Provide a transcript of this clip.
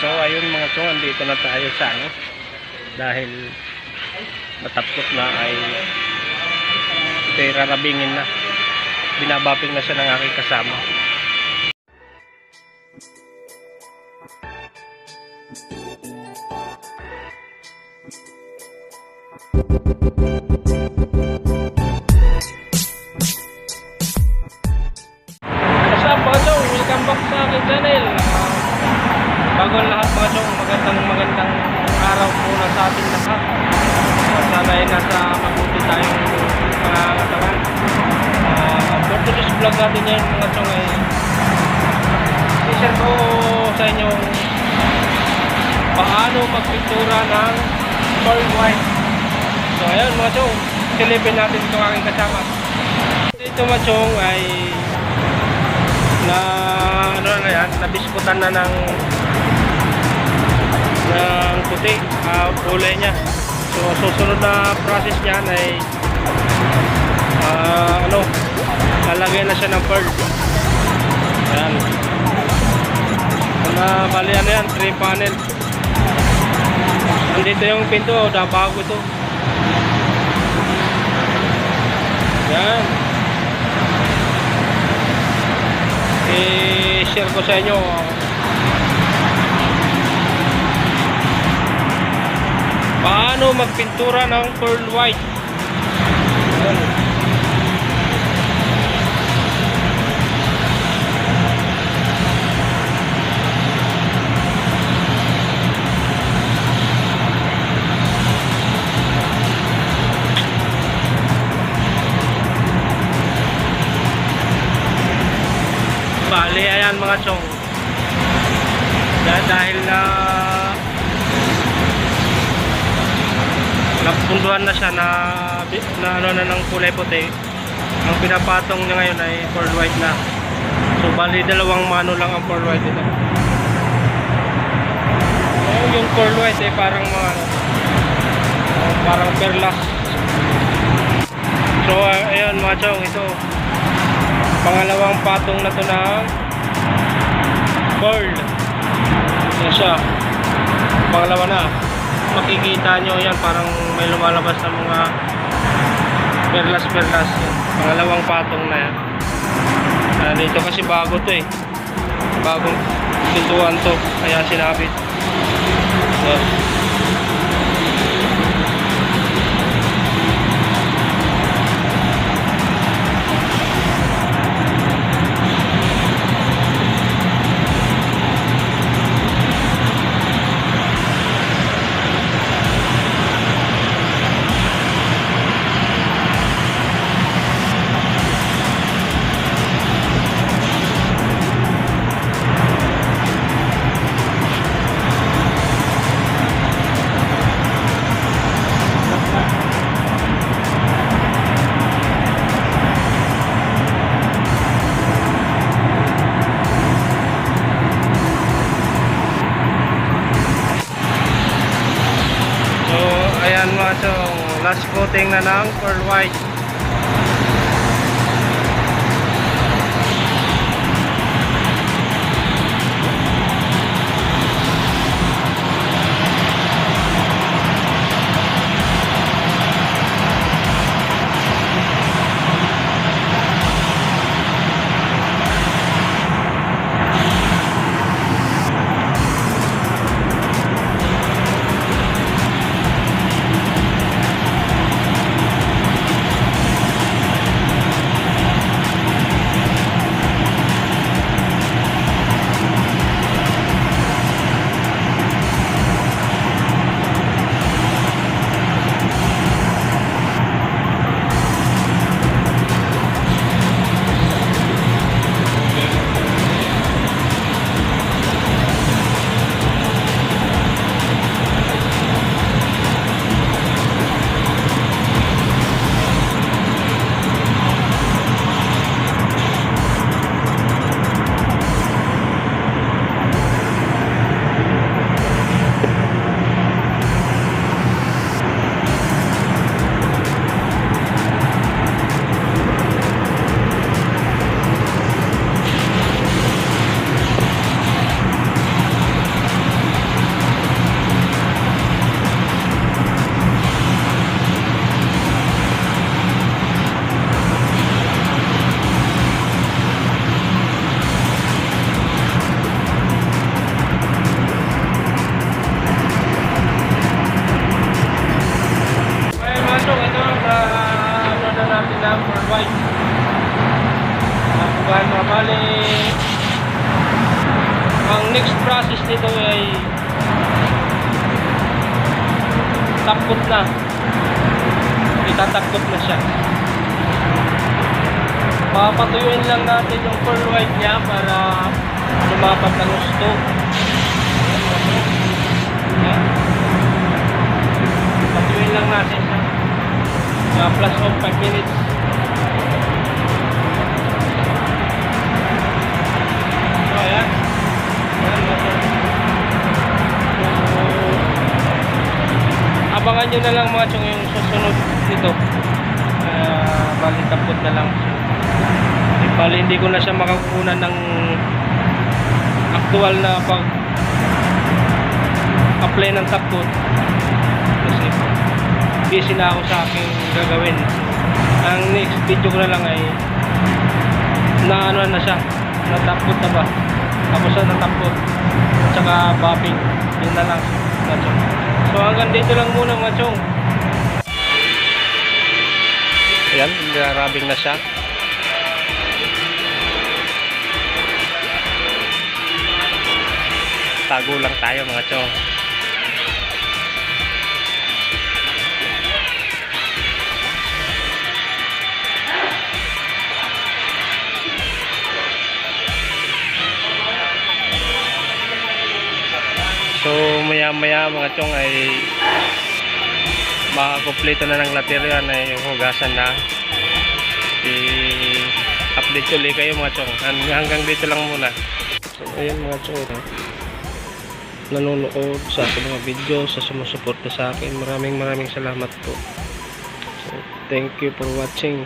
So ayun mga chong, andito na tayo sa ano, dahil matapos na ay ito'y rarabingin na, binabaping na siya ng aking kasama. What's up mga chong, welcome back sa aking channel. Bago ang lahat mga chong, magandang araw muna sa ating lahat. Sana ay nasa mabuti tayong mga katawan. For today's vlog natin yan mga chong ay i-share ko sa inyo paano magpintura ng pearl white. So ayun mga chong, silipin natin itong aking kasama. Ito mga chong ay nabiskutan na ng puti, kulay niya. So susunod na process niyan ay lalagyan na siya ng pearl. Ayan. Bali ano yan, 3 panel. Andito yung pinto, bago ito. Ayan. I-share ko sa inyo paano magpintura ng pearl white. Ayan. Bali, ayan mga chong, dahil na napunduhan na siya na ng kulay puti, ang pinapatong niya ngayon ay pearl white na. So bali dalawang mano lang ang pearl white ito. Yung pearl white ay parang parang perlas. So ayan mga chong, ito pangalawang patong na to ng pearl. Yan siya, pangalawa na. Makikita nyo yan, parang may lumalabas na mga perlas. Pangalawang patong na yan. Dito kasi bago to eh, bagong pintuan to, kaya sinabit. Yan. Ayan mga chong, last coating na ng pearl white. nito ay takot na. Itatakot na siya. Papatuyuin lang natin yung pearl white niya para lumapat ng gusto. Patuyuin lang natin siya. Plus of 5 minutes. So, ayan. Abangan nyo na lang mga chong yung susunod nito. Bali tapot na lang siya. Bali hindi ko na siya makakunan ng actual na pag apply ng tapot kasi busy na ako sa aking gagawin. Ang next video ko na lang ay na ano na siya, natapot na ba, tapos na natapot at saka bobbing, yun na lang mga chong. So hanggang dito lang muna mga chong. Ayan, narabing na siya. Tago lang tayo mga chong. So maya maya mga chong ay makakompleto na ng lateryan ay hugasan na. I-update ulit kayo mga chong. Hanggang dito lang muna. So ayan mga chong, nanonood sa aking mga video, sa sumusuporta sa akin. Maraming salamat po. So thank you for watching.